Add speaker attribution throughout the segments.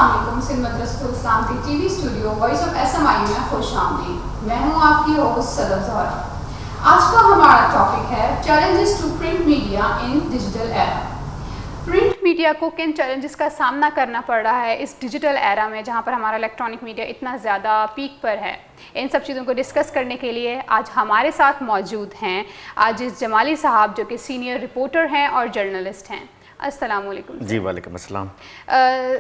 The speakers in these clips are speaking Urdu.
Speaker 1: السلام علیکم سندھ مدرسۃ الاسلام کے T V studio voice of S M I میں خوش آمدید. میں ہوں آپ کی ہوسٹ صدف زہرا. آج کا ہمارا ٹاپک ہے challenges to print media in digital era. Print media کو کن چیلنجز کا سامنا کرنا پڑ رہا ہے اس ڈیجیٹل ایرا میں جہاں پر ہمارا الیکٹرانک میڈیا اتنا زیادہ پیک پر ہے. ان سب چیزوں کو ڈسکس کرنے کے لیے آج ہمارے ساتھ موجود ہیں عاجز جمالی صاحب جو کہ سینئر رپورٹر ہیں اور جرنلسٹ ہیں. السلام علیکم.
Speaker 2: جی وعلیکم السلام.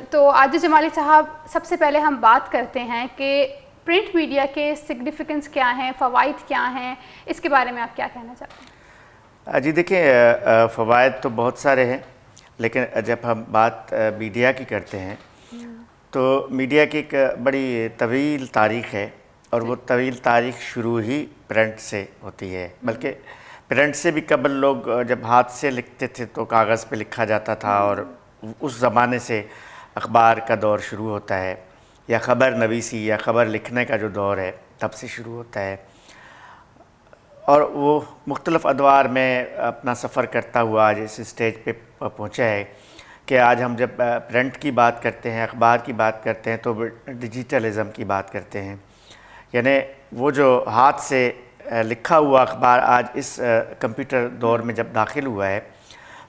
Speaker 1: تو عاجز جمالی صاحب، سب سے پہلے ہم بات کرتے ہیں کہ پرنٹ میڈیا کے سگنیفیکنس کیا ہیں، فوائد کیا ہیں، اس کے بارے میں آپ کیا کہنا چاہتے ہیں؟
Speaker 2: جی دیکھیں، فوائد تو بہت سارے ہیں، لیکن جب ہم بات میڈیا کی کرتے ہیں تو میڈیا کی ایک بڑی طویل تاریخ ہے، اور وہ طویل تاریخ شروع ہی پرنٹ سے ہوتی ہے. بلکہ پرنٹ سے بھی قبل لوگ جب ہاتھ سے لکھتے تھے تو کاغذ پہ لکھا جاتا تھا، اور اس زمانے سے اخبار کا دور شروع ہوتا ہے، یا خبر نویسی یا خبر لکھنے کا جو دور ہے تب سے شروع ہوتا ہے. اور وہ مختلف ادوار میں اپنا سفر کرتا ہوا آج اس اسٹیج پہ پہنچا ہے کہ آج ہم جب پرنٹ کی بات کرتے ہیں، اخبار کی بات کرتے ہیں، تو ڈیجیٹلزم کی بات کرتے ہیں. یعنی وہ جو ہاتھ سے لکھا ہوا اخبار آج اس کمپیوٹر دور میں جب داخل ہوا ہے،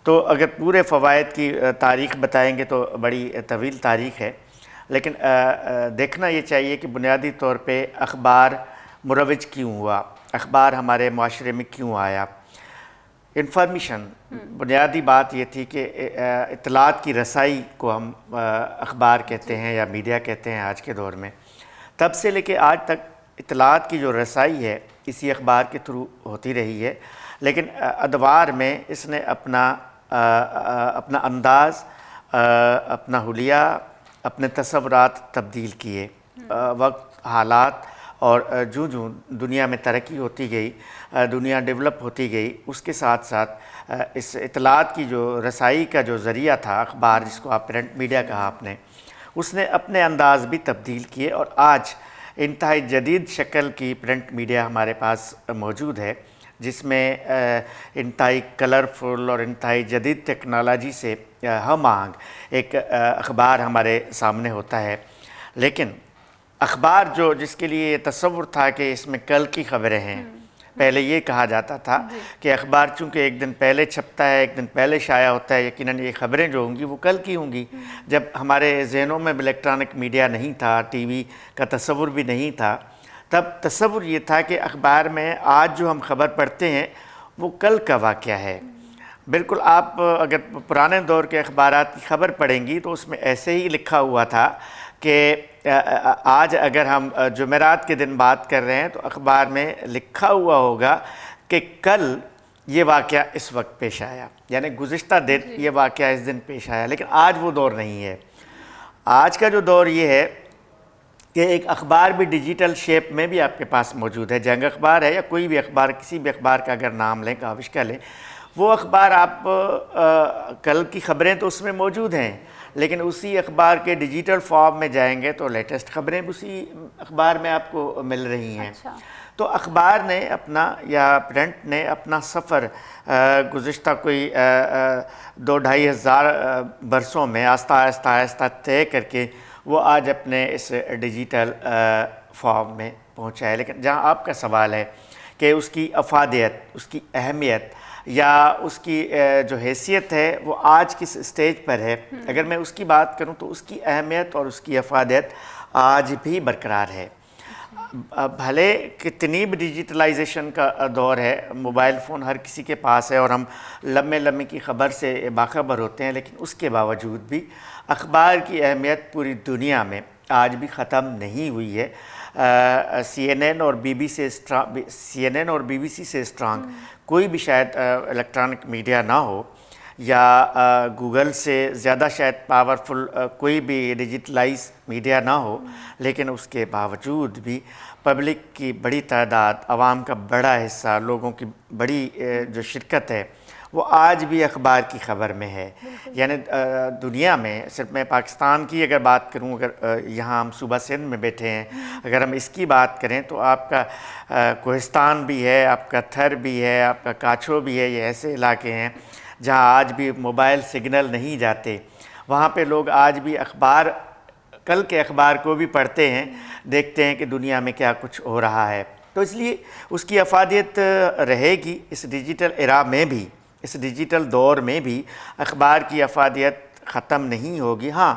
Speaker 2: تو اگر پورے فوائد کی تاریخ بتائیں گے تو بڑی طویل تاریخ ہے. لیکن دیکھنا یہ چاہیے کہ بنیادی طور پہ اخبار مروج کیوں ہوا، اخبار ہمارے معاشرے میں کیوں آیا. انفارمیشن، بنیادی بات یہ تھی کہ اطلاعات کی رسائی کو ہم اخبار کہتے ہیں یا میڈیا کہتے ہیں آج کے دور میں. تب سے لے کے آج تک اطلاعات کی جو رسائی ہے اسی اخبار کے تھرو ہوتی رہی ہے. لیکن ادوار میں اس نے اپنا انداز، اپنا حلیہ، اپنے تصورات تبدیل کیے. وقت، حالات اور جو دنیا میں ترقی ہوتی گئی، دنیا ڈیولپ ہوتی گئی، اس کے ساتھ ساتھ اس اطلاعات کی جو رسائی کا جو ذریعہ تھا اخبار، جس کو آپ پرنٹ میڈیا کہا آپ نے، اس نے اپنے انداز بھی تبدیل کیے. اور آج انتہائی جدید شکل کی پرنٹ میڈیا ہمارے پاس موجود ہے، جس میں انتہائی کلرفل اور انتہائی جدید ٹیکنالوجی سے ہم آہنگ ایک اخبار ہمارے سامنے ہوتا ہے. لیکن اخبار جس کے لیے یہ تصور تھا کہ اس میں کل کی خبریں ہیں، پہلے یہ کہا جاتا تھا کہ اخبار چونکہ ایک دن پہلے چھپتا ہے، ایک دن پہلے شائع ہوتا ہے، یقیناً یہ خبریں جو ہوں گی وہ کل کی ہوں گی. جب ہمارے ذہنوں میں الیکٹرانک میڈیا نہیں تھا، ٹی وی کا تصور بھی نہیں تھا، تب تصور یہ تھا کہ اخبار میں آج جو ہم خبر پڑھتے ہیں وہ کل کا واقعہ ہے. بالکل آپ اگر پرانے دور کے اخبارات کی خبر پڑھیں گی تو اس میں ایسے ہی لکھا ہوا تھا کہ آج اگر ہم جمعرات کے دن بات کر رہے ہیں تو اخبار میں لکھا ہوا ہوگا کہ کل یہ واقعہ اس وقت پیش آیا، یعنی گزشتہ دن یہ واقعہ اس دن پیش آیا. لیکن آج وہ دور نہیں ہے. آج کا جو دور یہ ہے کہ ایک اخبار بھی ڈیجیٹل شیپ میں بھی آپ کے پاس موجود ہے. جنگ اخبار ہے یا کوئی بھی اخبار، کسی بھی اخبار کا اگر نام لیں، کاوش کا لیں، وہ اخبار آپ کل کی خبریں تو اس میں موجود ہیں، لیکن اسی اخبار کے ڈیجیٹل فارم میں جائیں گے تو لیٹسٹ خبریں بھی اسی اخبار میں آپ کو مل رہی ہیں. تو اخبار نے اپنا، یا پرنٹ نے اپنا سفر گزشتہ کوئی 2-2.5 ہزار برسوں میں آہستہ آہستہ طے کر کے وہ آج اپنے اس ڈیجیٹل فارم میں پہنچا ہے. لیکن جہاں آپ کا سوال ہے کہ اس کی افادیت، اس کی اہمیت یا اس کی جو حیثیت ہے وہ آج کس اسٹیج پر ہے، اگر میں اس کی بات کروں تو اس کی اہمیت اور اس کی افادیت آج بھی برقرار ہے. بھلے کتنی بھی ڈیجیٹلائزیشن کا دور ہے، موبائل فون ہر کسی کے پاس ہے اور ہم لمحے لمحے کی خبر سے باخبر ہوتے ہیں، لیکن اس کے باوجود بھی اخبار کی اہمیت پوری دنیا میں آج بھی ختم نہیں ہوئی ہے. سی این این اور بی بی سی سے اسٹرانگ کوئی بھی شاید الیکٹرانک میڈیا نہ ہو، یا گوگل سے زیادہ شاید پاورفل کوئی بھی ڈیجیٹلائز میڈیا نہ ہو. لیکن اس کے باوجود بھی پبلک کی بڑی تعداد، عوام کا بڑا حصہ، لوگوں کی بڑی جو شرکت ہے وہ آج بھی اخبار کی خبر میں ہے. یعنی دنیا میں، صرف میں پاکستان کی اگر بات کروں، اگر یہاں ہم صوبہ سندھ میں بیٹھے ہیں، اگر ہم اس کی بات کریں تو آپ کا کوہستان بھی ہے، آپ کا تھر بھی ہے، آپ کا کاچھو بھی ہے. یہ ایسے علاقے ہیں جہاں آج بھی موبائل سگنل نہیں جاتے. وہاں پہ لوگ آج بھی اخبار کل کے اخبار کو بھی پڑھتے ہیں، دیکھتے ہیں کہ دنیا میں کیا کچھ ہو رہا ہے. تو اس لیے اس کی افادیت رہے گی. اس ڈیجیٹل ایرا میں بھی، اس ڈیجیٹل دور میں بھی اخبار کی افادیت ختم نہیں ہوگی. ہاں،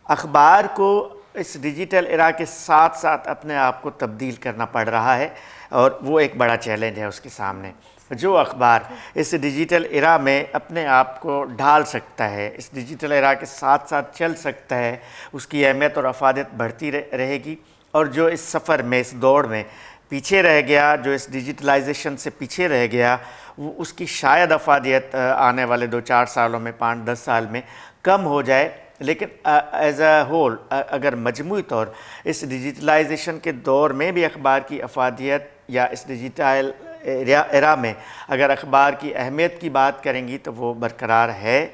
Speaker 2: اخبار کو اس ڈیجیٹل ایرا کے ساتھ ساتھ اپنے آپ کو تبدیل کرنا پڑ رہا ہے، اور وہ ایک بڑا چیلنج ہے اس کے سامنے. جو اخبار اس ڈیجیٹل ایرا میں اپنے آپ کو ڈھال سکتا ہے، اس ڈیجیٹل ایرا کے ساتھ ساتھ چل سکتا ہے، اس کی اہمیت اور افادیت بڑھتی رہے گی. اور جو اس سفر میں، اس دوڑ میں پیچھے رہ گیا، جو اس ڈیجیٹلائزیشن سے پیچھے رہ گیا، وہ اس کی شاید افادیت آنے والے 2-4 سالوں میں، 5-10 سال میں کم ہو جائے. لیکن ایز اے ہول، اگر مجموعی طور اس ڈیجیٹلائزیشن کے دور میں بھی اخبار کی افادیت، یا اس ڈیجیٹل ایرا میں اگر اخبار کی اہمیت کی بات کریں گی تو وہ برقرار ہے،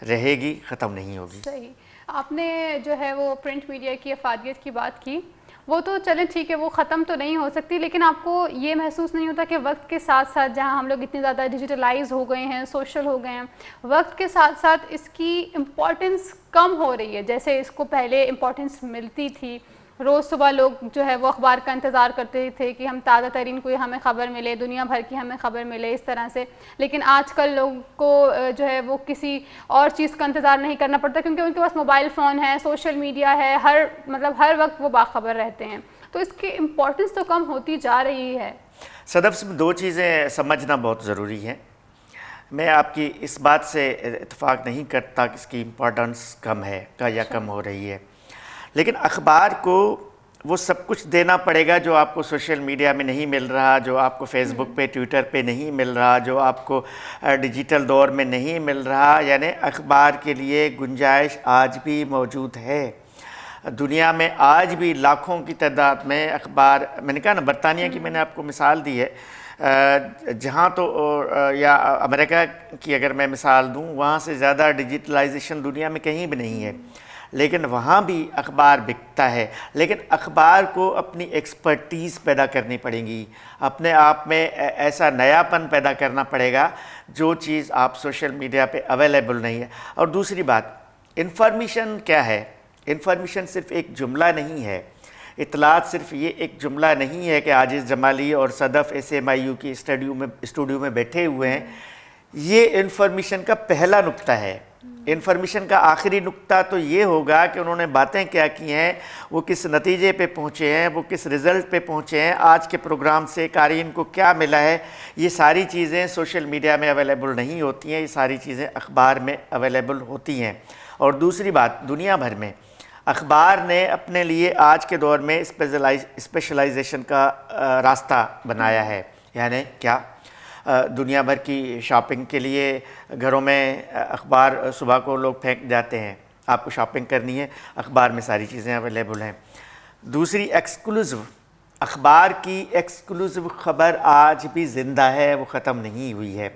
Speaker 2: رہے گی، ختم نہیں ہوگی.
Speaker 1: صحیح. آپ نے جو ہے وہ پرنٹ میڈیا کی افادیت کی بات کی، وہ تو چلیں ٹھیک ہے، وہ ختم تو نہیں ہو سکتی، لیکن آپ کو یہ محسوس نہیں ہوتا کہ وقت کے ساتھ ساتھ جہاں ہم لوگ اتنے زیادہ ڈیجیٹلائز ہو گئے ہیں، سوشل ہو گئے ہیں، وقت کے ساتھ ساتھ اس کی امپورٹنس کم ہو رہی ہے؟ جیسے اس کو پہلے امپورٹنس ملتی تھی، روز صبح لوگ جو ہے وہ اخبار کا انتظار کرتے تھے کہ ہم تازہ ترین کوئی ہمیں خبر ملے، دنیا بھر کی ہمیں خبر ملے اس طرح سے. لیکن آج کل لوگوں کو جو ہے وہ کسی اور چیز کا انتظار نہیں کرنا پڑتا، کیونکہ ان کے پاس موبائل فون ہے، سوشل میڈیا ہے، ہر وقت وہ باخبر رہتے ہیں. تو اس کی امپورٹنس تو کم ہوتی جا رہی ہے.
Speaker 2: صدف، 2 چیزیں سمجھنا بہت ضروری ہیں. میں آپ کی اس بات سے اتفاق نہیں کرتا کہ اس کی امپورٹنس کم ہے یا کم ہو رہی ہے. لیکن اخبار کو وہ سب کچھ دینا پڑے گا جو آپ کو سوشل میڈیا میں نہیں مل رہا، جو آپ کو فیس بک پہ، ٹویٹر پہ نہیں مل رہا، جو آپ کو ڈیجیٹل دور میں نہیں مل رہا. یعنی اخبار کے لیے گنجائش آج بھی موجود ہے. دنیا میں آج بھی لاکھوں کی تعداد میں اخبار، میں نے کہا نا برطانیہ کی میں نے آپ کو مثال دی ہے، جہاں تو یا امریکہ کی اگر میں مثال دوں، وہاں سے زیادہ ڈیجیٹلائزیشن دنیا میں کہیں بھی نہیں ہے، لیکن وہاں بھی اخبار بکتا ہے. لیکن اخبار کو اپنی ایکسپرٹیز پیدا کرنی پڑے گی، اپنے آپ میں ایسا نیا پن پیدا کرنا پڑے گا جو چیز آپ سوشل میڈیا پہ اویلیبل نہیں ہے. اور دوسری بات، انفارمیشن کیا ہے؟ انفارمیشن صرف ایک جملہ نہیں ہے، اطلاعات صرف یہ ایک جملہ نہیں ہے کہ عاجز جمالی اور صدف SMIU کی اسٹوڈیو میں بیٹھے ہوئے ہیں. یہ انفارمیشن کا پہلا نقطہ ہے. انفارمیشن کا آخری نقطہ تو یہ ہوگا کہ انہوں نے باتیں کیا کی ہیں، وہ کس نتیجے پہ پہنچے ہیں، وہ کس رزلٹ پہ پہنچے ہیں، آج کے پروگرام سے قارئین کو کیا ملا ہے. یہ ساری چیزیں سوشل میڈیا میں اویلیبل نہیں ہوتی ہیں، یہ ساری چیزیں اخبار میں اویلیبل ہوتی ہیں. اور دوسری بات، دنیا بھر میں اخبار نے اپنے لیے آج کے دور میں اسپیشلائزیشن کا راستہ بنایا ہے. یعنی کیا؟ دنیا بھر کی شاپنگ کے لیے گھروں میں اخبار صبح کو لوگ پھینک جاتے ہیں. آپ کو شاپنگ کرنی ہے، اخبار میں ساری چیزیں اویلیبل ہیں. دوسری، ایکسکلوزو، اخبار کی ایکسکلوزو خبر آج بھی زندہ ہے، وہ ختم نہیں ہوئی ہے.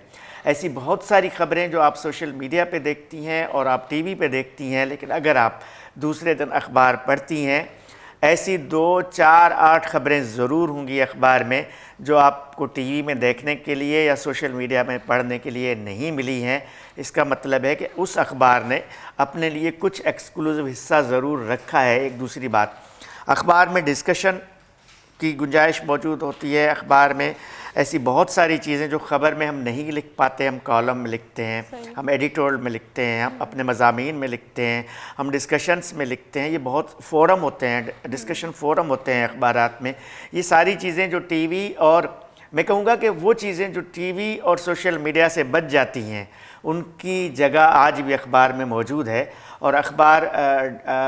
Speaker 2: ایسی بہت ساری خبریں جو آپ سوشل میڈیا پہ دیکھتی ہیں اور آپ ٹی وی پہ دیکھتی ہیں، لیکن اگر آپ دوسرے دن اخبار پڑھتی ہیں، ایسی 2, 4, 8 خبریں ضرور ہوں گی اخبار میں جو آپ کو ٹی وی میں دیکھنے کے لیے یا سوشل میڈیا میں پڑھنے کے لیے نہیں ملی ہیں. اس کا مطلب ہے کہ اس اخبار نے اپنے لیے کچھ ایکسکلوزو حصہ ضرور رکھا ہے. ایک دوسری بات، اخبار میں ڈسکشن کی گنجائش موجود ہوتی ہے. اخبار میں ایسی بہت ساری چیزیں جو خبر میں ہم نہیں لکھ پاتے، ہم کالم میں لکھتے ہیں، ہم ایڈیٹورل میں لکھتے ہیں، ہم اپنے مضامین میں لکھتے ہیں، ہم ڈسکشنز میں لکھتے ہیں. یہ بہت فورم ہوتے ہیں، ڈسکشن فورم ہوتے ہیں اخبارات میں. یہ ساری چیزیں جو ٹی وی، اور میں کہوں گا کہ وہ چیزیں جو ٹی وی اور سوشل میڈیا سے بچ جاتی ہیں، ان کی جگہ آج بھی اخبار میں موجود ہے. اور اخبار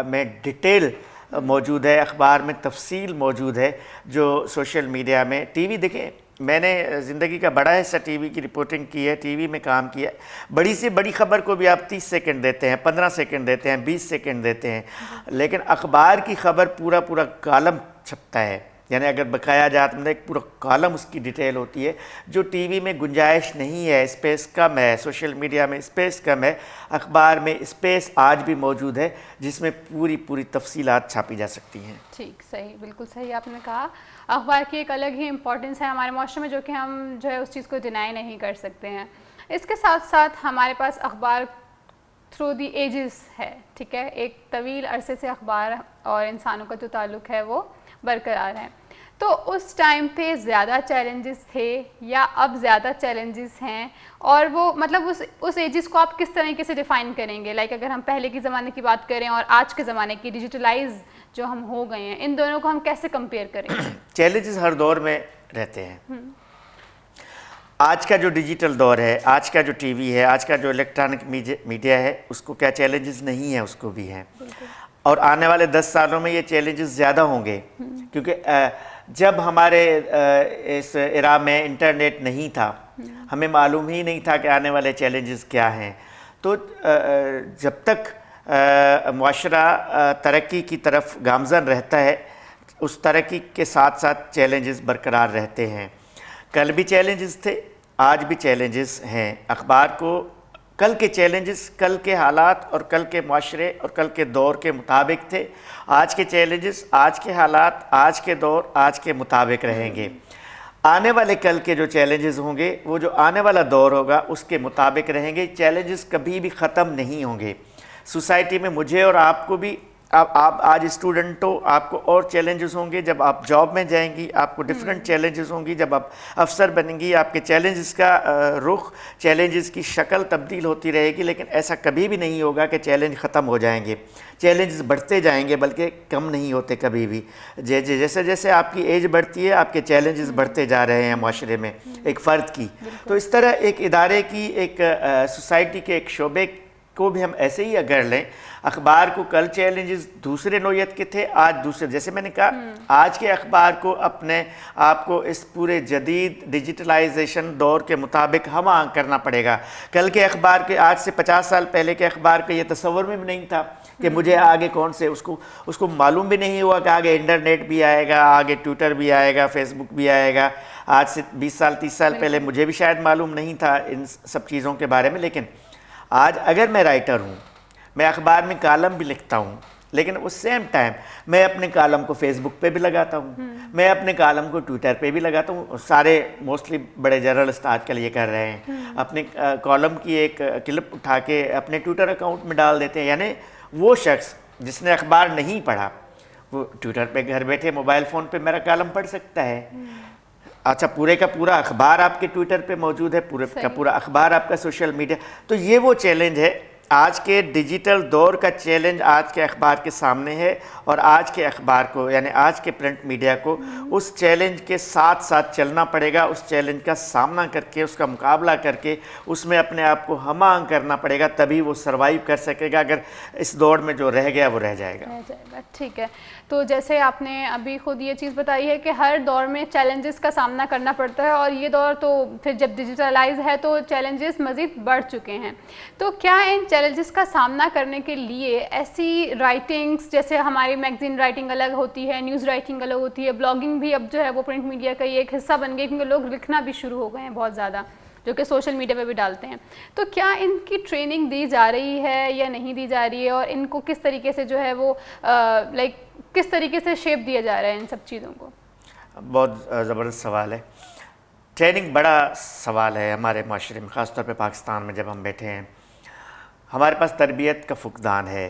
Speaker 2: میں ڈیٹیل موجود ہے، اخبار میں تفصیل موجود ہے جو سوشل میڈیا میں. ٹی وی دیکھیں، میں نے زندگی کا بڑا حصہ ٹی وی کی رپورٹنگ کی ہے، ٹی وی میں کام کیا ہے. بڑی سے بڑی خبر کو بھی آپ 30 سیکنڈ دیتے ہیں، 15 سیکنڈ دیتے ہیں، 20 سیکنڈ دیتے ہیں. لیکن اخبار کی خبر پورا کالم چھپتا ہے. یعنی اگر بقایا جات میں ایک پورا کالم اس کی ڈیٹیل ہوتی ہے جو ٹی وی میں گنجائش نہیں ہے، اسپیس کم ہے، سوشل میڈیا میں اسپیس کم ہے. اخبار میں اسپیس آج بھی موجود ہے جس میں پوری تفصیلات چھاپی جا سکتی ہیں.
Speaker 1: ٹھیک، صحیح، بالکل صحیح آپ نے کہا. اخبار کی ایک الگ ہی امپورٹنس ہے ہمارے معاشرے میں جو کہ ہم جو ہے اس چیز کو ڈینائی نہیں کر سکتے ہیں. اس کے ساتھ ساتھ ہمارے پاس اخبار تھرو دی ایجز ہے, ٹھیک ہے, ایک طویل عرصے سے اخبار اور انسانوں کا جو تعلق ہے وہ برقرار ہے. تو اس ٹائم پہ زیادہ چیلنجز تھے یا اب زیادہ چیلنجز ہیں, اور وہ مطلب اس ایجز کو آپ کس طریقے سے ڈیفائن کریں گے؟ لائک اگر ہم پہلے کے زمانے کی بات کریں اور آج کے زمانے کی ڈیجیٹلائز جو ہم ہو گئے ہیں, ان دونوں کو ہم کیسے کمپیئر کریں گے؟
Speaker 2: چیلنجز ہر دور میں رہتے ہیں. آج کا جو ڈیجیٹل دور ہے, آج کا جو ٹی وی ہے, آج کا جو الیکٹرانک میڈیا ہے, اس کو کیا چیلنجز نہیں ہیں, اس کو بھی ہیں. اور آنے والے 10 سالوں میں یہ چیلنجز زیادہ ہوں گے, کیونکہ جب ہمارے اس ایرا میں انٹرنیٹ نہیں تھا, ہمیں معلوم ہی نہیں تھا کہ آنے والے چیلنجز کیا ہیں. تو جب تک معاشرہ ترقی کی طرف گامزن رہتا ہے, اس ترقی کے ساتھ ساتھ چیلنجز برقرار رہتے ہیں. کل بھی چیلنجز تھے, آج بھی چیلنجز ہیں. اخبار کو کل کے چیلنجز کل کے حالات اور کل کے معاشرے اور کل کے دور کے مطابق تھے. آج کے چیلنجز آج کے حالات, آج کے دور, آج کے مطابق رہیں گے. آنے والے کل کے جو چیلنجز ہوں گے, وہ جو آنے والا دور ہوگا اس کے مطابق رہیں گے. چیلنجز کبھی بھی ختم نہیں ہوں گے. سوسائٹی میں مجھے اور آپ کو بھی, آپ آج اسٹوڈنٹ ہو, آپ کو اور چیلنجز ہوں گے. جب آپ جاب میں جائیں گی آپ کو ڈیفرنٹ چیلنجز ہوں گی. جب آپ افسر بنیں گی آپ کے چیلنجز کا رخ, چیلنجز کی شکل تبدیل ہوتی رہے گی. لیکن ایسا کبھی بھی نہیں ہوگا کہ چیلنج ختم ہو جائیں گے. چیلنجز بڑھتے جائیں گے, بلکہ کم نہیں ہوتے کبھی بھی. جیسے جیسے آپ کی ایج بڑھتی ہے آپ کے چیلنجز بڑھتے جا رہے ہیں معاشرے میں, ایک فرد کی. تو اس طرح ایک ادارے کی, ایک سوسائٹی کے ایک شعبے کو بھی ہم ایسے ہی اگر لیں. اخبار کو کل چیلنجز دوسرے نوعیت کے تھے, آج دوسرے. جیسے میں نے کہا, آج کے اخبار کو اپنے آپ کو اس پورے جدید ڈیجیٹلائزیشن دور کے مطابق ہم آہنگ کرنا پڑے گا. کل کے اخبار کے, آج سے 50 سال پہلے کے اخبار کا یہ تصور میں بھی نہیں تھا کہ مجھے آگے کون سے, اس کو معلوم بھی نہیں ہوا کہ آگے انٹرنیٹ بھی آئے گا, آگے ٹویٹر بھی آئے گا, فیس بک بھی آئے گا. آج سے 20 سال 30 سال پہلے مجھے بھی شاید معلوم نہیں تھا ان سب چیزوں کے بارے میں. لیکن آج اگر میں رائٹر ہوں, میں اخبار میں کالم بھی لکھتا ہوں, لیکن اس سیم ٹائم میں اپنے کالم کو فیس بک پہ بھی لگاتا ہوں, میں اپنے کالم کو ٹویٹر پہ بھی لگاتا ہوں. سارے موسٹلی بڑے جرنلسٹ آج کل یہ کر رہے ہیں, اپنے کالم کی ایک کلپ اٹھا کے اپنے ٹویٹر اکاؤنٹ میں ڈال دیتے ہیں. یعنی وہ شخص جس نے اخبار نہیں پڑھا, وہ ٹویٹر پہ گھر بیٹھے موبائل فون پہ میرا کالم پڑھ سکتا ہے. اچھا, پورے کا پورا اخبار آپ کے ٹویٹر پہ موجود ہے, پورے کا پورا اخبار آپ کا سوشل میڈیا. تو یہ وہ چیلنج ہے, آج کے ڈیجیٹل دور کا چیلنج آج کے اخبار کے سامنے ہے. اور آج کے اخبار کو, یعنی آج کے پرنٹ میڈیا کو, اس چیلنج کے ساتھ ساتھ چلنا پڑے گا. اس چیلنج کا سامنا کر کے, اس کا مقابلہ کر کے, اس میں اپنے آپ کو ہم آہنگ کرنا پڑے گا, تبھی وہ سروائیو کر سکے گا. اگر اس دور میں جو رہ گیا وہ رہ جائے گا.
Speaker 1: ٹھیک ہے. تو جیسے آپ نے ابھی خود یہ چیز بتائی ہے کہ ہر دور میں چیلنجز کا سامنا کرنا پڑتا ہے, اور یہ دور تو پھر جب ڈیجیٹلائز ہے تو چیلنجز مزید بڑھ چکے ہیں. تو کیا ان چیلنجز کا سامنا کرنے کے لیے ایسی رائٹنگز, جیسے ہماری میگزین رائٹنگ الگ ہوتی ہے, نیوز رائٹنگ الگ ہوتی ہے, بلاگنگ بھی اب جو ہے وہ پرنٹ میڈیا کا یہ ایک حصہ بن گئی, کیونکہ لوگ لکھنا بھی شروع ہو گئے ہیں بہت زیادہ, جو کہ سوشل میڈیا پہ بھی ڈالتے ہیں. تو کیا ان کی ٹریننگ دی جا رہی ہے یا نہیں دی جا رہی ہے, اور ان کو کس طریقے سے جو ہے وہ لائک کس طریقے سے شیپ دیا جا رہا ہے ان سب چیزوں کو؟
Speaker 2: بہت زبردست سوال ہے. ٹریننگ بڑا سوال ہے ہمارے معاشرے میں, خاص طور پہ پاکستان میں. جب ہم بیٹھے ہیں, ہمارے پاس تربیت کا فقدان ہے.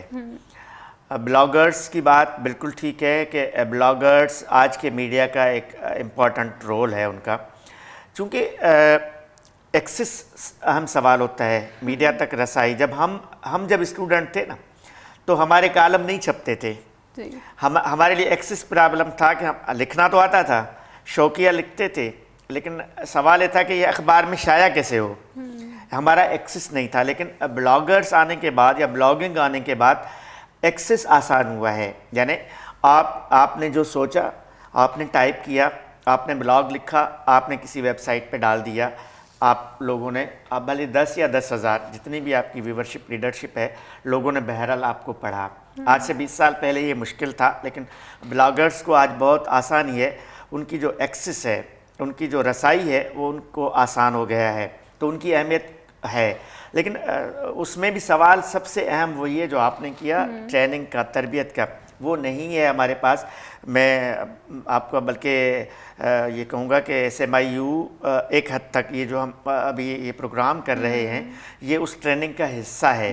Speaker 2: بلاگرز کی بات بالکل ٹھیک ہے کہ بلاگرز آج کے میڈیا کا ایک امپورٹنٹ رول ہے ان کا, چونکہ ایکسس اہم سوال ہوتا ہے, میڈیا تک رسائی. جب ہم جب اسٹوڈنٹ تھے نا, تو ہمارے کالم نہیں چھپتے تھے. ہمارے لیے ایکسس پرابلم تھا کہ ہم لکھنا تو آتا تھا, شوقیہ لکھتے تھے, لیکن سوال یہ تھا کہ یہ اخبار میں شائع کیسے ہو. ہمارا ایکسس نہیں تھا. لیکن بلاگرز آنے کے بعد یا بلاگنگ آنے کے بعد ایکسس آسان ہوا ہے. یعنی آپ نے جو سوچا, آپ نے ٹائپ کیا, آپ نے بلاگ لکھا, آپ نے کسی ویب سائٹ پہ ڈال دیا, آپ لوگوں نے, آپ بھلے 10 یا 10,000 جتنی بھی آپ کی ویورشپ ریڈرشپ ہے, لوگوں نے بہرحال آپ کو پڑھا. آج سے 20 سال پہلے یہ مشکل تھا, لیکن بلاگرز کو آج بہت آسانی ہے. ان کی جو ایکسس ہے, ان کی جو رسائی ہے, وہ ان کو آسان ہو گیا ہے, تو ان کی اہمیت ہے. لیکن اس میں بھی سوال سب سے اہم وہی ہے جو آپ نے کیا, ٹریننگ کا, تربیت کا. وہ نہیں ہے ہمارے پاس. میں آپ کو بلکہ یہ کہوں گا کہ SMIU ایک حد تک یہ جو ہم ابھی یہ پروگرام کر رہے ہیں یہ اس ٹریننگ کا حصہ ہے.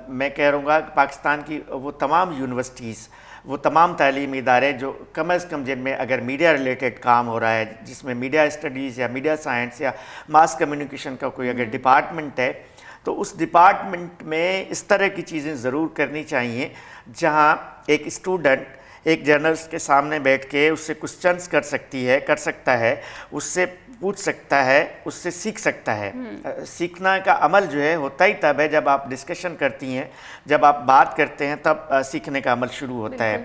Speaker 2: میں کہہ رہوں گا کہ پاکستان کی وہ تمام یونیورسٹیز، وہ تمام تعلیمی ادارے جو کم از کم جن میں اگر میڈیا ریلیٹڈ کام ہو رہا ہے، جس میں میڈیا اسٹڈیز یا میڈیا سائنس یا ماس کمیونیکیشن کا کوئی اگر ڈپارٹمنٹ ہے، تو اس ڈپارٹمنٹ میں اس طرح کی چیزیں ضرور کرنی چاہیے جہاں ایک اسٹوڈنٹ ایک جرنلسٹ کے سامنے بیٹھ کے اس سے کوسچنس کر سکتا ہے، اس سے پوچھ سکتا ہے، اس سے سیکھ سکتا ہے. سیکھنا کا عمل جو ہے ہوتا ہی تب ہے جب آپ ڈسکشن کرتی ہیں، جب آپ بات کرتے ہیں، تب سیکھنے کا عمل شروع ہوتا ہے.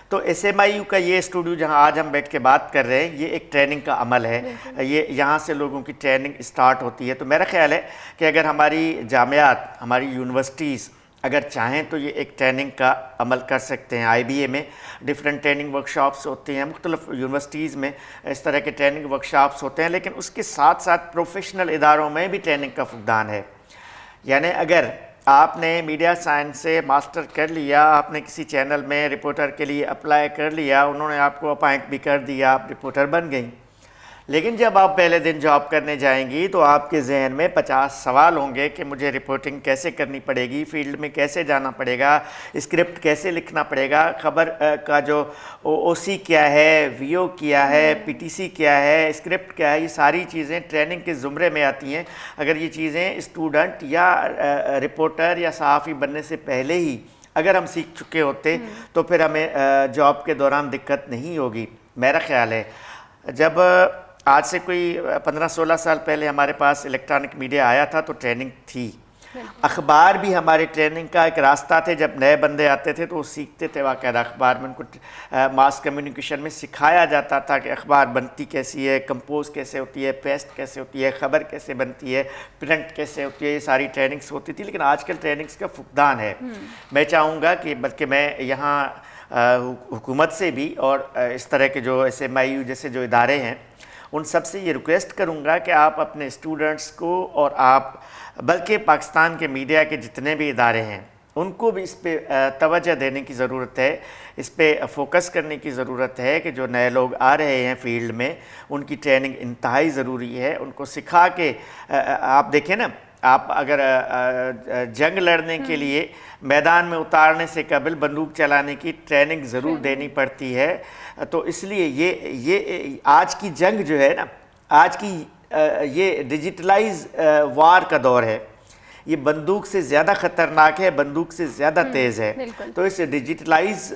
Speaker 2: تو SMIU کا یہ اسٹوڈیو جہاں آج ہم بیٹھ کے بات کر رہے ہیں، یہ ایک ٹریننگ کا عمل ہے. یہ یہاں سے لوگوں کی ٹریننگ اسٹارٹ ہوتی ہے. تو میرا خیال ہے کہ اگر ہماری جامعات، ہماری یونیورسٹیز اگر چاہیں تو یہ ایک ٹریننگ کا عمل کر سکتے ہیں. IBA میں ڈفرینٹ ٹریننگ ورکشاپس ہوتے ہیں، مختلف یونیورسٹیز میں اس طرح کے ٹریننگ ورکشاپس ہوتے ہیں، لیکن اس کے ساتھ ساتھ پروفیشنل اداروں میں بھی ٹریننگ کا فقدان ہے. یعنی اگر آپ نے میڈیا سائنس سے ماسٹر کر لیا، آپ نے کسی چینل میں رپورٹر کے لیے اپلائی کر لیا، انہوں نے آپ کو اپائنٹ بھی کر دیا، آپ رپورٹر بن گئیں، لیکن جب آپ پہلے دن جاب کرنے جائیں گی تو آپ کے ذہن میں 50 سوال ہوں گے کہ مجھے رپورٹنگ کیسے کرنی پڑے گی، فیلڈ میں کیسے جانا پڑے گا، اسکرپٹ کیسے لکھنا پڑے گا، خبر کا جو OC کیا ہے، VO کیا ہے، PTC کیا ہے، اسکرپٹ کیا ہے. یہ ساری چیزیں ٹریننگ کے زمرے میں آتی ہیں. اگر یہ چیزیں اسٹوڈنٹ یا رپورٹر یا صحافی بننے سے پہلے ہی اگر ہم سیکھ چکے ہوتے تو پھر ہمیں جاب کے دوران دقت نہیں ہوگی. میرا خیال ہے جب آج سے کوئی 15-16 سال پہلے ہمارے پاس الیکٹرانک میڈیا آیا تھا تو ٹریننگ تھی. اخبار بھی ہمارے ٹریننگ کا ایک راستہ تھے. جب نئے بندے آتے تھے تو وہ سیکھتے تھے باقاعدہ اخبار میں. ان کو ماس کمیونیکیشن میں سکھایا جاتا تھا کہ اخبار بنتی کیسی ہے، کمپوز کیسے ہوتی ہے، پیسٹ کیسے ہوتی ہے، خبر کیسے بنتی ہے، پرنٹ کیسے ہوتی ہے. یہ ساری ٹریننگز ہوتی تھی، لیکن آج کل ٹریننگز کا فقدان ہے. میں چاہوں گا کہ بلکہ میں یہاں حکومت سے بھی اور اس طرح کے جو SMIU جیسے جو ادارے ہیں ان سب سے یہ ریکویسٹ کروں گا کہ آپ اپنے اسٹوڈنٹس کو اور آپ بلکہ پاکستان کے میڈیا کے جتنے بھی ادارے ہیں ان کو بھی اس پہ توجہ دینے کی ضرورت ہے، اس پہ فوکس کرنے کی ضرورت ہے کہ جو نئے لوگ آ رہے ہیں فیلڈ میں ان کی ٹریننگ انتہائی ضروری ہے. ان کو سکھا کے آپ دیکھیں نا، آپ اگر جنگ لڑنے کے لیے میدان میں اتارنے سے قبل بندوق چلانے کی ٹریننگ ضرور دینی پڑتی ہے. تو اس لیے یہ آج کی جنگ جو ہے نا، آج کی یہ ڈیجیٹلائز وار کا دور ہے. یہ بندوق سے زیادہ خطرناک ہے، بندوق سے زیادہ تیز ہے. تو اس ڈیجیٹلائز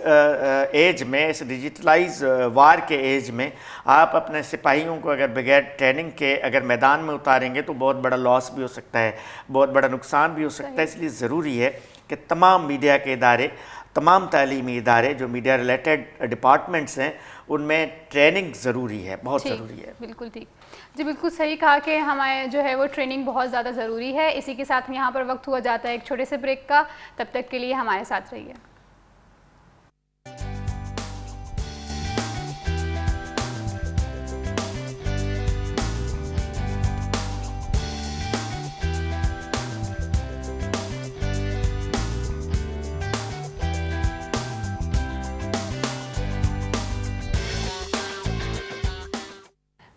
Speaker 2: ایج میں، اس ڈیجیٹلائز وار کے ایج میں آپ اپنے سپاہیوں کو اگر بغیر ٹریننگ کے اگر میدان میں اتاریں گے تو بہت بڑا لاس بھی ہو سکتا ہے، بہت بڑا نقصان بھی ہو سکتا ہے. اس لیے ضروری ہے کہ تمام میڈیا کے ادارے، تمام تعلیمی ادارے جو میڈیا ریلیٹڈ ڈپارٹمنٹس ہیں ان میں ٹریننگ ضروری ہے، بہت ضروری ہے.
Speaker 1: بالکل ٹھیک جی، بالکل صحیح کہا کہ ہمیں جو ہے وہ ٹریننگ بہت زیادہ ضروری ہے. اسی کے ساتھ یہاں پر وقت ہوا جاتا ہے ایک چھوٹے سے بریک کا. تب تک کے لیے ہمارے ساتھ رہیے.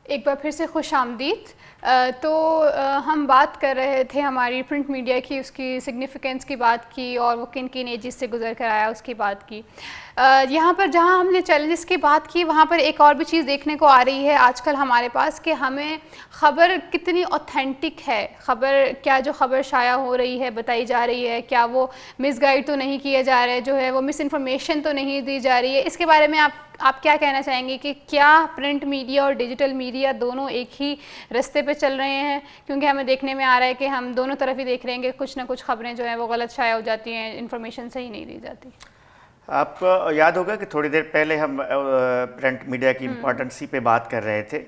Speaker 1: ایک بار پھر سے خوش آمدید. تو ہم بات کر رہے تھے ہماری پرنٹ میڈیا کی، اس کی سگنیفیکنس کی بات کی اور وہ کن کن ایجز سے گزر کر آیا اس کی بات کی. یہاں پر جہاں ہم نے چیلنجز کی بات کی وہاں پر ایک اور بھی چیز دیکھنے کو آ رہی ہے آج کل ہمارے پاس کہ ہمیں خبر کتنی اوتھینٹک ہے، خبر کیا جو خبر شائع ہو رہی ہے، بتائی جا رہی ہے، کیا وہ مس گائیڈ تو نہیں کیا جا رہا ہے، جو ہے وہ مس انفارمیشن تو نہیں دی جا رہی ہے. اس کے بارے میں آپ کیا کہنا چاہیں گے کہ کیا پرنٹ میڈیا اور ڈیجیٹل میڈیا دونوں ایک ہی رستے پہ چل رہے ہیں؟ کیونکہ ہمیں دیکھنے میں آ رہا ہے کہ ہم دونوں طرف ہی دیکھ رہے ہیں کہ کچھ نہ کچھ خبریں جو ہیں وہ غلط شائع ہو جاتی ہیں، انفارمیشن صحیح نہیں دی جاتی.
Speaker 2: آپ کو یاد ہوگا کہ تھوڑی دیر پہلے ہم پرنٹ میڈیا کی امپورٹنسی پہ بات کر رہے تھے.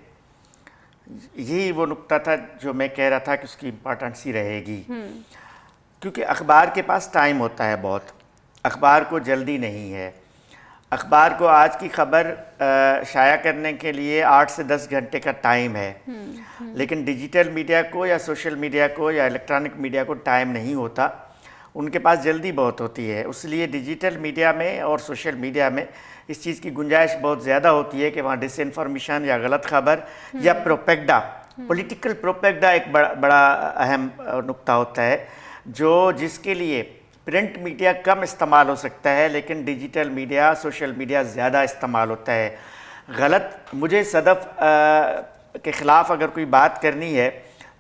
Speaker 2: یہی وہ نقطہ تھا جو میں کہہ رہا تھا کہ اس کی امپورٹنسی رہے گی، کیونکہ اخبار کے پاس ٹائم ہوتا ہے بہت. اخبار کو جلدی نہیں ہے. اخبار کو آج کی خبر شائع کرنے کے لیے 8 سے 10 گھنٹے کا ٹائم ہے، لیکن ڈیجیٹل میڈیا کو یا سوشل میڈیا کو یا الیکٹرانک میڈیا کو ٹائم نہیں ہوتا. ان کے پاس جلدی بہت ہوتی ہے، اس لیے ڈیجیٹل میڈیا میں اور سوشل میڈیا میں اس چیز کی گنجائش بہت زیادہ ہوتی ہے کہ وہاں ڈس انفارمیشن یا غلط خبر یا پروپیگنڈا، پولیٹیکل پروپیگنڈا ایک بڑا اہم نقطہ ہوتا ہے، جس کے لیے پرنٹ میڈیا کم استعمال ہو سکتا ہے لیکن ڈیجیٹل میڈیا، سوشل میڈیا زیادہ استعمال ہوتا ہے۔ غلط، مجھے صدف کے خلاف اگر کوئی بات کرنی ہے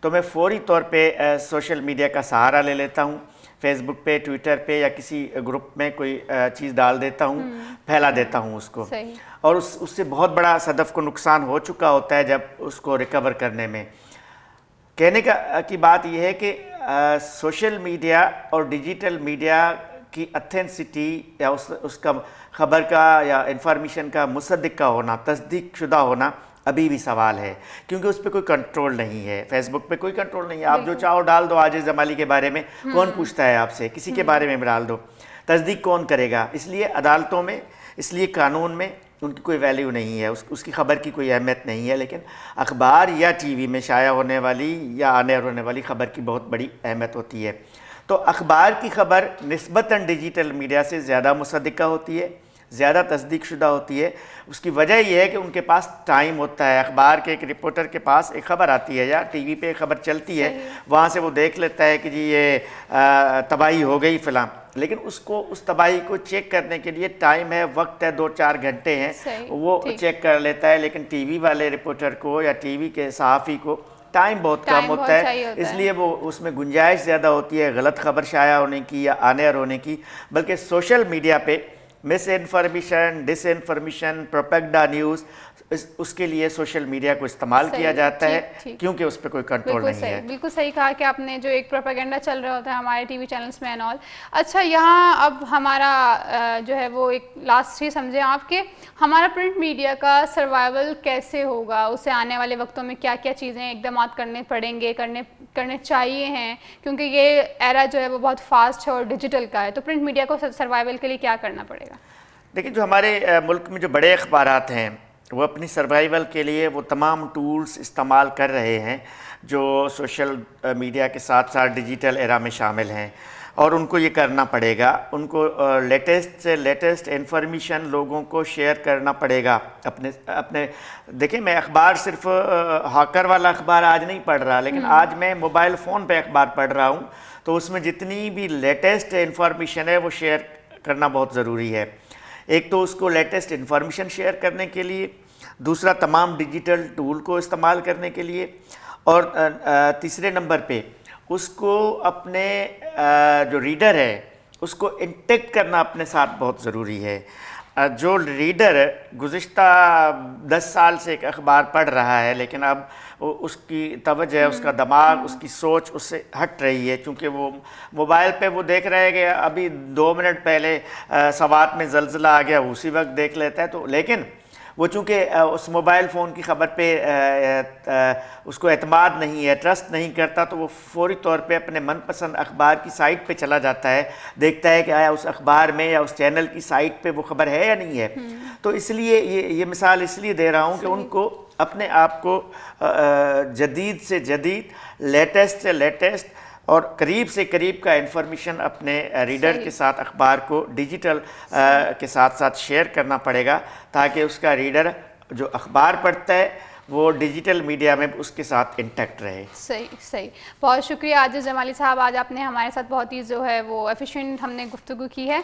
Speaker 2: تو میں فوری طور پہ سوشل میڈیا کا سہارا لے لیتا ہوں، فیس بک پہ، ٹویٹر پہ یا کسی گروپ میں کوئی چیز ڈال دیتا ہوں، پھیلا دیتا ہوں اس کو، اور اس سے بہت بڑا صدف کو نقصان ہو چکا ہوتا ہے جب اس کو ریکور کرنے میں۔ کہنے کی بات یہ ہے کہ سوشل میڈیا اور ڈیجیٹل میڈیا کی اتھینسٹی یا اس کا خبر کا یا انفارمیشن کا مصدق کا ہونا، تصدیق شدہ ہونا ابھی بھی سوال ہے، کیونکہ اس پہ کوئی کنٹرول نہیں ہے۔ فیس بک پہ کوئی کنٹرول نہیں ہے، آپ جو چاہو ڈال دو، عاجز جمالی کے بارے میں کون پوچھتا ہے آپ سے، کسی کے بارے میں ڈال دو، تصدیق کون کرے گا؟ اس لیے عدالتوں میں، اس لیے قانون میں ان کی کوئی ویلیو نہیں ہے، اس کی خبر کی کوئی اہمیت نہیں ہے، لیکن اخبار یا ٹی وی میں شائع ہونے والی یا آنے ہونے والی خبر کی بہت بڑی اہمیت ہوتی ہے۔ تو اخبار کی خبر نسبتاً ڈیجیٹل میڈیا سے زیادہ مصدقہ ہوتی ہے، زیادہ تصدیق شدہ ہوتی ہے۔ اس کی وجہ یہ ہے کہ ان کے پاس ٹائم ہوتا ہے، اخبار کے ایک رپورٹر کے پاس ایک خبر آتی ہے یا ٹی وی پہ ایک خبر چلتی ہے، وہاں سے وہ دیکھ لیتا ہے کہ جی یہ تباہی ہو گئی فلاں، لیکن اس تباہی کو چیک کرنے کے لیے ٹائم ہے، وقت ہے، 2-4 گھنٹے ہیں، وہ چیک کر لیتا ہے، لیکن ٹی وی والے رپورٹر کو یا ٹی وی کے صحافی کو ٹائم بہت کم ہوتا ہے، اس لیے وہ اس میں گنجائش زیادہ ہوتی ہے غلط خبر شائع ہونے کی یا آنیئر ہونے کی۔ بلکہ سوشل میڈیا پہ مس انفارمیشن، ڈس انفارمیشن، پروپیگنڈا نیوز، اس کے لیے سوشل میڈیا کو استعمال کیا جاتا ہے کیونکہ اس پہ کوئی کنٹرول نہیں ہے۔
Speaker 1: بالکل صحیح کہا کہ آپ نے، جو ایک پروپیگنڈا چل رہا ہوتا ہے ہمارے ٹی وی چینلز میں اینڈ آل۔ اچھا، یہاں اب ہمارا جو ہے وہ ایک لاسٹ ہی سمجھیں آپ کہ ہمارا پرنٹ میڈیا کا سروائیول کیسے ہوگا، اسے آنے والے وقتوں میں کیا کیا چیزیں اقدامات کرنے پڑیں گے، کرنے چاہیے ہیں، کیونکہ یہ ایرا جو ہے وہ بہت فاسٹ ہے اور ڈیجیٹل کا ہے، تو پرنٹ میڈیا کو سروائیول کے لیے کیا کرنا پڑے گا؟
Speaker 2: دیکھیں، جو ہمارے ملک میں جو بڑے اخبارات ہیں وہ اپنی سروائیول کے لیے وہ تمام ٹولز استعمال کر رہے ہیں جو سوشل میڈیا کے ساتھ ساتھ ڈیجیٹل ایرا میں شامل ہیں، اور ان کو یہ کرنا پڑے گا، ان کو لیٹسٹ سے لیٹسٹ انفارمیشن لوگوں کو شیئر کرنا پڑے گا اپنے دیکھیں، میں اخبار صرف ہاکر والا اخبار آج نہیں پڑھ رہا، لیکن آج میں موبائل فون پہ اخبار پڑھ رہا ہوں، تو اس میں جتنی بھی لیٹسٹ انفارمیشن ہے وہ شیئر کرنا بہت ضروری ہے۔ ایک تو اس کو لیٹسٹ انفارمیشن شیئر کرنے کے لیے، دوسرا تمام ڈیجیٹل ٹول کو استعمال کرنے کے لیے، اور تیسرے نمبر پہ اس کو اپنے جو ریڈر ہے اس کو انٹیکٹ کرنا اپنے ساتھ بہت ضروری ہے۔ جو ریڈر گزشتہ 10 سال سے ایک اخبار پڑھ رہا ہے لیکن اب اس کی توجہ، اس کا دماغ، اس کی سوچ اس سے ہٹ رہی ہے، چونکہ وہ موبائل پہ وہ دیکھ رہے ہیں کہ ابھی 2 منٹ پہلے سوات میں زلزلہ آ گیا، اسی وقت دیکھ لیتا ہے، تو لیکن وہ چونکہ اس موبائل فون کی خبر پہ اس کو اعتماد نہیں ہے، ٹرسٹ نہیں کرتا، تو وہ فوری طور پہ اپنے من پسند اخبار کی سائٹ پہ چلا جاتا ہے، دیکھتا ہے کہ آیا اس اخبار میں یا اس چینل کی سائٹ پہ وہ خبر ہے یا نہیں ہے۔ تو اس لیے یہ مثال اس لیے دے رہا ہوں کہ ان کو اپنے آپ کو جدید سے جدید، لیٹسٹ سے لیٹسٹ اور قریب سے قریب کا انفارمیشن اپنے ریڈر کے ساتھ، اخبار کو ڈیجیٹل کے ساتھ ساتھ شیئر کرنا پڑے گا، تاکہ اس کا ریڈر جو اخبار پڑھتا ہے وہ ڈیجیٹل میڈیا میں اس کے ساتھ انٹیکٹ رہے۔
Speaker 1: صحیح، بہت شکریہ عاجز جمالی صاحب، آج آپ نے ہمارے ساتھ بہت ہی جو ہے وہ ایفیشینٹ ہم نے گفتگو کی ہے۔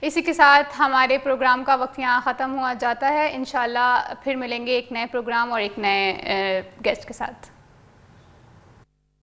Speaker 1: اسی کے ساتھ ہمارے پروگرام کا وقت یہاں ختم ہوا جاتا ہے، انشاءاللہ پھر ملیں گے ایک نئے پروگرام اور ایک نئے گیسٹ کے ساتھ۔